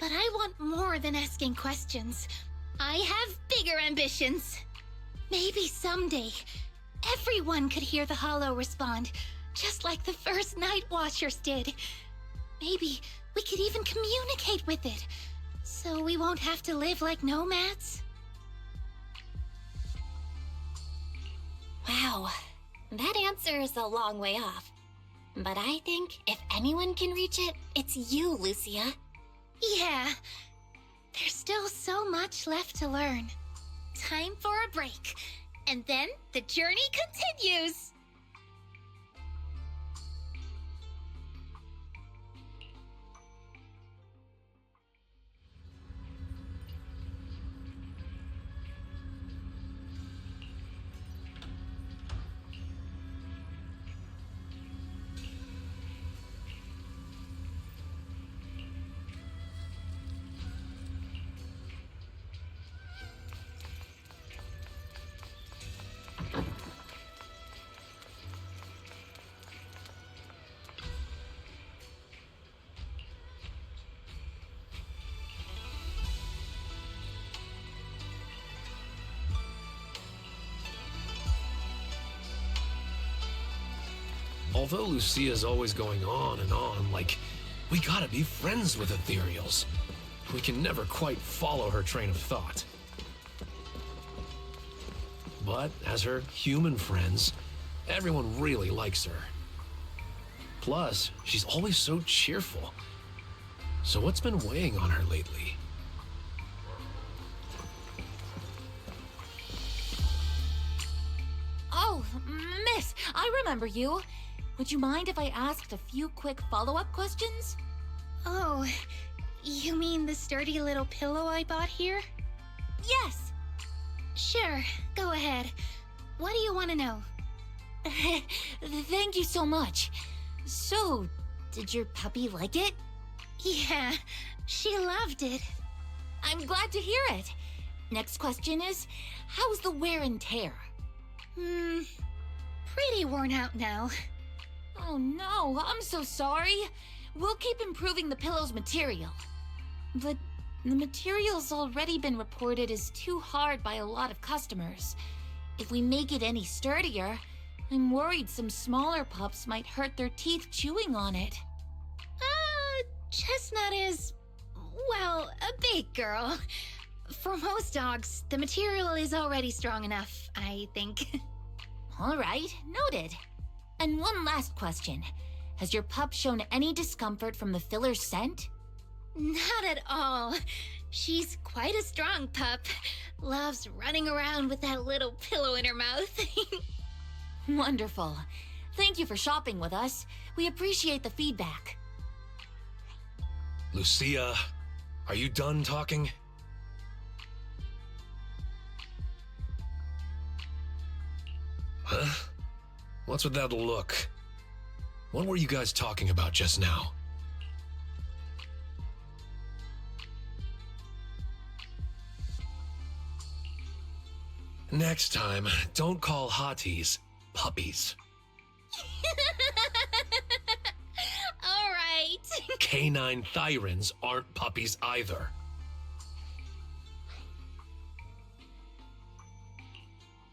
But I want more than asking questions. I have bigger ambitions. Maybe someday, everyone could hear the Hollow respond, just like the first Night Watchers did. Maybe we could even communicate with it, so we won't have to live like nomads. Wow, that answer is a long way off. But I think if anyone can reach it, it's you, Lucia. Yeah, there's still so much left to learn. Time for a break, and then the journey continues. Although Lucia's always going on and on, like, we gotta be friends with ethereals. We can never quite follow her train of thought. But as her human friends, everyone really likes her. Plus, she's always so cheerful. So what's been weighing on her lately? Oh, miss, I remember you. Would you mind if I asked a few quick follow-up questions? Oh, you mean the sturdy little pillow I bought here? Yes. Sure, go ahead. What do you want to know? Thank you so much. So, did your puppy like it? Yeah, she loved it. I'm glad to hear it. Next question is, how's the wear and tear? Pretty worn out now. Oh no, I'm so sorry. We'll keep improving the pillow's material. But the material's already been reported as too hard by a lot of customers. If we make it any sturdier, I'm worried some smaller pups might hurt their teeth chewing on it. Chestnut is, well, a big girl. For most dogs, the material is already strong enough, I think. All right, noted. And one last question. Has your pup shown any discomfort from the filler scent? Not at all. She's quite a strong pup. Loves running around with that little pillow in her mouth. Wonderful. Thank you for shopping with us. We appreciate the feedback. Lucia, are you done talking? Huh? What's with that look? What were you guys talking about just now? Next time, don't call hotties puppies. All right. Canine thyrans aren't puppies either.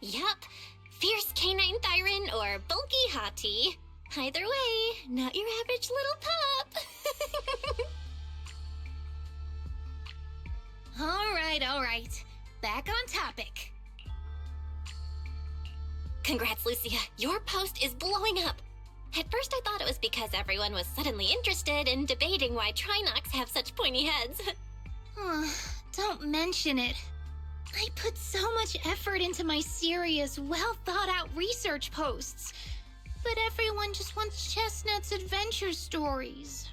Yup. Fierce canine thyran or bulky hottie. Either way, not your average little pup. All right. Back on topic. Congrats, Lucia. Your post is blowing up. At first I thought it was because everyone was suddenly interested in debating why Trinocs have such pointy heads. Don't mention it. I put so much effort into my serious, well-thought-out research posts. But everyone just wants Chestnut's adventure stories.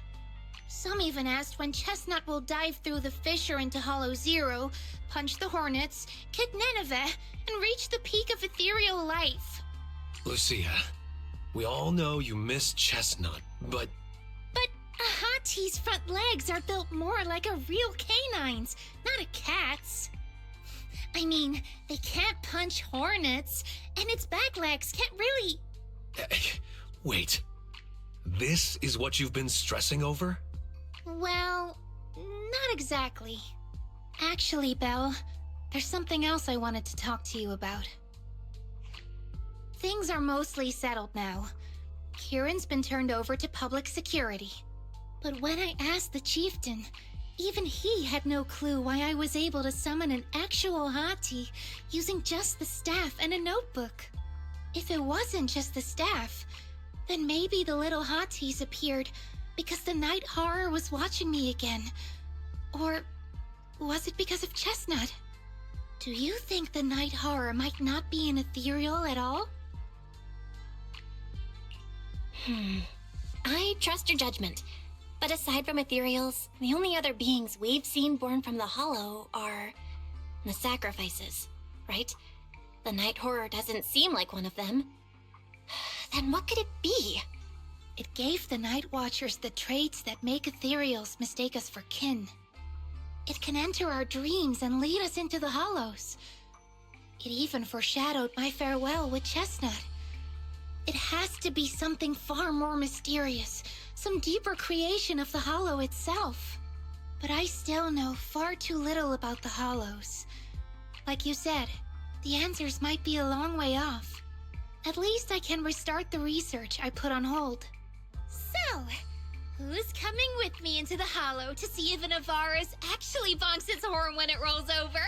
Some even asked when Chestnut will dive through the fissure into Hollow Zero, punch the hornets, kick Nineveh, and reach the peak of ethereal life. Lucia, we all know you miss Chestnut, but... But a hottie's front legs are built more like a real canine's, not a cat's. I mean, they can't punch hornets, and its back legs can't really... Wait. This is what you've been stressing over? Well, not exactly. Actually, Belle, there's something else I wanted to talk to you about. Things are mostly settled now. Kieran's been turned over to public security. But when I asked the chieftain, even he had no clue why I was able to summon an actual hottie using just the staff and a notebook. If it wasn't just the staff, then maybe the little hotties appeared because the night horror was watching me again. Or was it because of Chestnut? Do you think the night horror might not be an ethereal at all? I trust your judgment. But aside from ethereals, the only other beings we've seen born from the Hollow are the sacrifices, right? The night horror doesn't seem like one of them. Then what could it be? It gave the Night Watchers the traits that make ethereals mistake us for kin. It can enter our dreams and lead us into the Hollows. It even foreshadowed my farewell with Chestnut. It has to be something far more mysterious, some deeper creation of the Hollow itself. But I still know far too little about the Hollows. Like you said, the answers might be a long way off. At least I can restart the research I put on hold. So, who's coming with me into the Hollow to see if an Avaris actually bonks its horn when it rolls over?